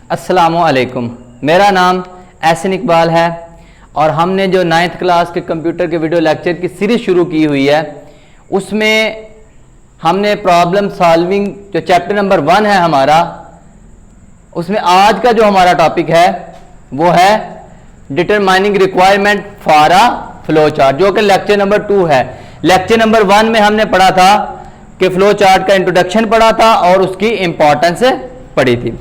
अस्सलामुअलैकुम। मेरा नाम एहसन इकबाल है और हमने जो 9th क्लास के कंप्यूटर के वीडियो लेक्चर की सीरीज शुरू की हुई है उसमें हमने प्रॉब्लम सॉल्विंग जो चैप्टर नंबर 1 है हमारा, उसमें आज का जो हमारा टॉपिक है वो है determining requirement for a flow chart, जो कि लेक्चर नंबर 2 है। लेक्चर नंबर 1 में हमने पढ़ा था कि फ्लो चार्ट का इंट्रोडक्शन पढ़ा था और उसकी इंपॉर्टेंस पढ़ी थी।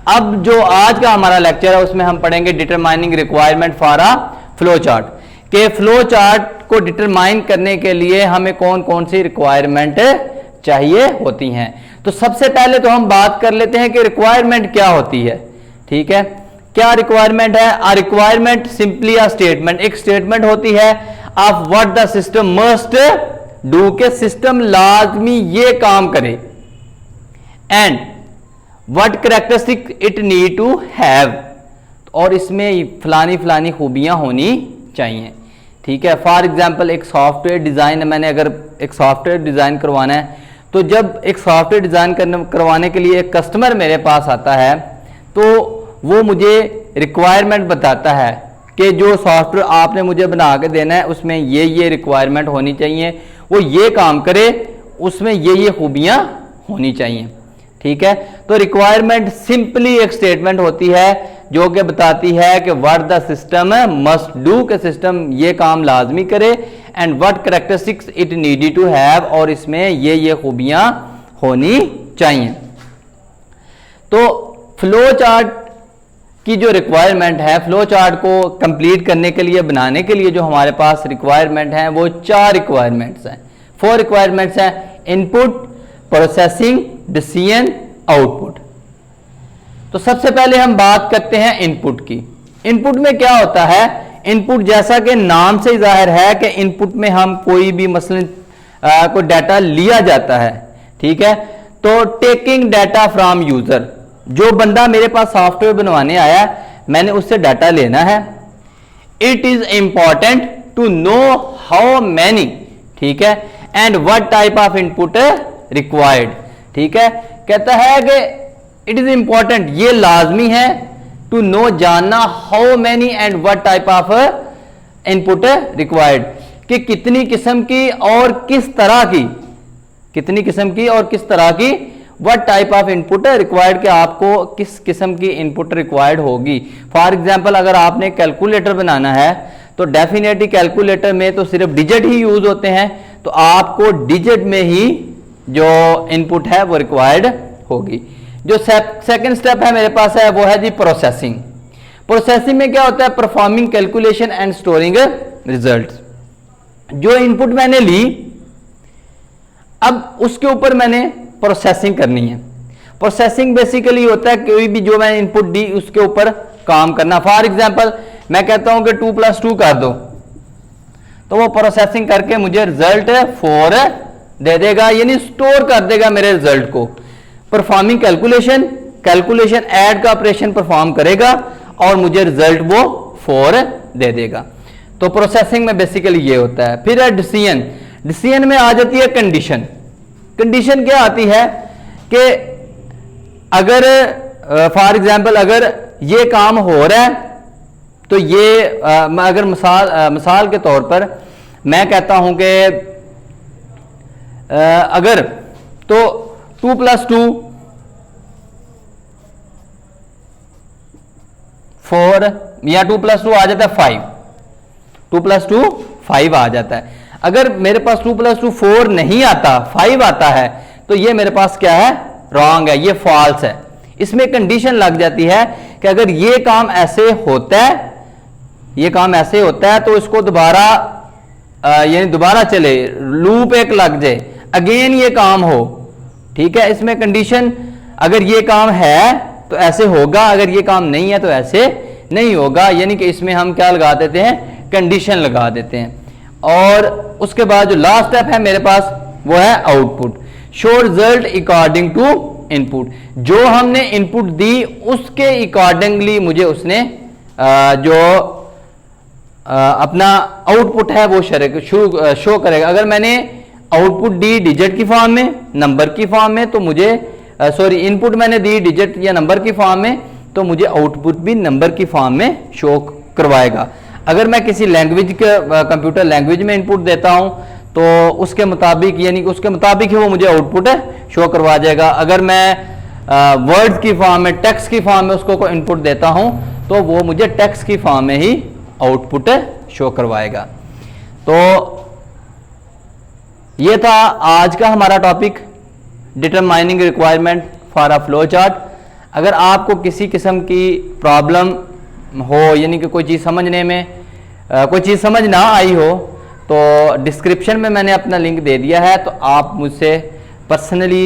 अब जो आज का हमारा लेक्चर है उसमें हम पढ़ेंगे determining requirement for a flow chart, के फ्लो चार्ट को डिटरमाइन करने के लिए हमें कौन कौन सी रिक्वायरमेंट चाहिए होती हैं। तो सबसे पहले तो हम बात कर लेते हैं कि रिक्वायरमेंट क्या होती है। ठीक है, क्या रिक्वायरमेंट है? A requirement simply a statement, एक स्टेटमेंट होती है of what the system must do, के सिस्टम लाजमी ये काम करे, and what characteristic it need to have, और इसमें फलानी फलानी खूबियां होनी चाहिए। ठीक है, फॉर एग्जांपल एक सॉफ्टवेयर डिजाइन, मैंने अगर एक सॉफ्टवेयर डिजाइन करवाना है तो जब एक सॉफ्टवेयर डिजाइन करवाने के लिए एक कस्टमर मेरे पास आता है तो वो मुझे रिक्वायरमेंट बताता है कि जो सॉफ्टवेयर आपने मुझे बना के देना है उसमें ये रिक्वायरमेंट होनी चाहिए, वो ये काम करे, उसमें ये खूबियां होनी चाहिए। ठीक है, तो रिक्वायरमेंट सिंपली एक स्टेटमेंट होती है जो कि बताती है कि what the system must do, के सिस्टम ये काम लाजमी करे, and what characteristics it needed to have, और इसमें ये खूबियां होनी चाहिए। तो फ्लो चार्ट की जो रिक्वायरमेंट है, फ्लो चार्ट को कंप्लीट करने के लिए, बनाने के लिए जो हमारे पास रिक्वायरमेंट है वो 4 रिक्वायरमेंट्स हैं, 4 रिक्वायरमेंट्स हैं। Input, processing, decision, output. तो सबसे पहले हम बात करते हैं इनपुट की। इनपुट में क्या होता है? इनपुट जैसा कि नाम से ही जाहिर है कि इनपुट में हम कोई भी मसलन कोई डाटा लिया जाता है। ठीक है, तो टेकिंग डाटा फ्रॉम यूजर, जो बंदा मेरे पास सॉफ्टवेयर बनवाने आया मैंने उससे डाटा लेना है। It is important to know how many, ठीक है, and what type of input required. ठीक है, कहता है कि इट इज इंपॉर्टेंट, ये लाजमी है, टू नो, जानना, how many and what type of input required, कि कितनी किस्म की और किस तरह की, कितनी किस्म की और किस तरह की, what type of input required, कि आपको किस किस्म की इनपुट रिक्वायर्ड होगी। फॉर एग्जांपल अगर आपने कैलकुलेटर बनाना है तो डेफिनेटली कैलकुलेटर में तो सिर्फ डिजिट ही यूज होते हैं, तो आपको डिजिट में ही जो इनपुट है वो रिक्वायर्ड होगी। जो सेकंड स्टेप है मेरे पास है वो है जी प्रोसेसिंग। प्रोसेसिंग में क्या होता है? Performing calculation and storing results. जो इनपुट मैंने ली अब उसके ऊपर मैंने प्रोसेसिंग करनी है। प्रोसेसिंग बेसिकली होता है कोई भी जो मैंने इनपुट दी उसके ऊपर काम करना। फॉर एग्जांपल मैं कहता हूं कि 2 + 2 कर दो, तो वो प्रोसेसिंग करके मुझे रिजल्ट 4 दे देगा, यानी स्टोर कर देगा मेरे रिजल्ट को। परफॉर्मिंग कैलकुलेशन, कैलकुलेशन ऐड का ऑपरेशन परफॉर्म करेगा और मुझे रिजल्ट वो 4 दे देगा। तो प्रोसेसिंग में बेसिकली ये होता है। फिर है डिसीजन। डिसीजन में आ जाती है कंडीशन। कंडीशन क्या आती है कि अगर फॉर एग्जांपल अगर ये काम हो रहा है तो ये अगर मिसाल के तौर पर मैं कहता हूं कि अगर तो 2 + 2 4 या 2 + 2 आ जाता है 5, 2 + 2 5 आ जाता है। अगर मेरे पास 2 + 2 4 नहीं आता, 5 आता है, तो ये मेरे पास क्या है? रॉन्ग है, ये फॉल्स है। इसमें कंडीशन लग जाती है कि अगर ये काम ऐसे होता है, ये काम ऐसे होता है तो इसको दोबारा यानी दोबारा चले, लूप एक लग जाए, अगेन ये काम हो। ठीक है, इसमें कंडीशन अगर ये काम है तो ऐसे होगा, अगर ये काम नहीं है तो ऐसे नहीं होगा, यानी कि इसमें हम क्या लगा देते हैं? कंडीशन लगा देते हैं। और उसके बाद जो लास्ट स्टेप है मेरे पास वो है output. Show result according to input, जो हमने इनपुट दी उसके अकॉर्डिंगली मुझे उसने जो अपना आउटपुट है वो शो करेगा। अगर मैंने आउटपुट दी डिजिट की फॉर्म में, नंबर की फॉर्म में, तो मुझे इनपुट मैंने दी डिजिट या नंबर की फॉर्म में, तो मुझे आउटपुट भी नंबर की फॉर्म में शो करवाएगा। अगर मैं किसी लैंग्वेज के कंप्यूटर लैंग्वेज में इनपुट देता हूं तो उसके मुताबिक, यानी कि उसके मुताबिक ही वो मुझे आउटपुट शो करवा जाएगा। अगर मैं वर्ड्स की फॉर्म में, टेक्स्ट की फॉर्म में उसको कोई इनपुट देता हूं तो वो मुझे टेक्स्ट की फॉर्म में ही आउटपुट शो करवाएगा। तो ये था आज का हमारा topic, determining requirement for a flow chart. अगर आपको किसी किस्म की प्रॉब्लम हो, यानी कि कोई चीज़ समझने में कोई चीज़ समझ ना आई हो, तो डिस्क्रिप्शन में मैंने अपना लिंक दे दिया है, तो आप मुझसे पर्सनली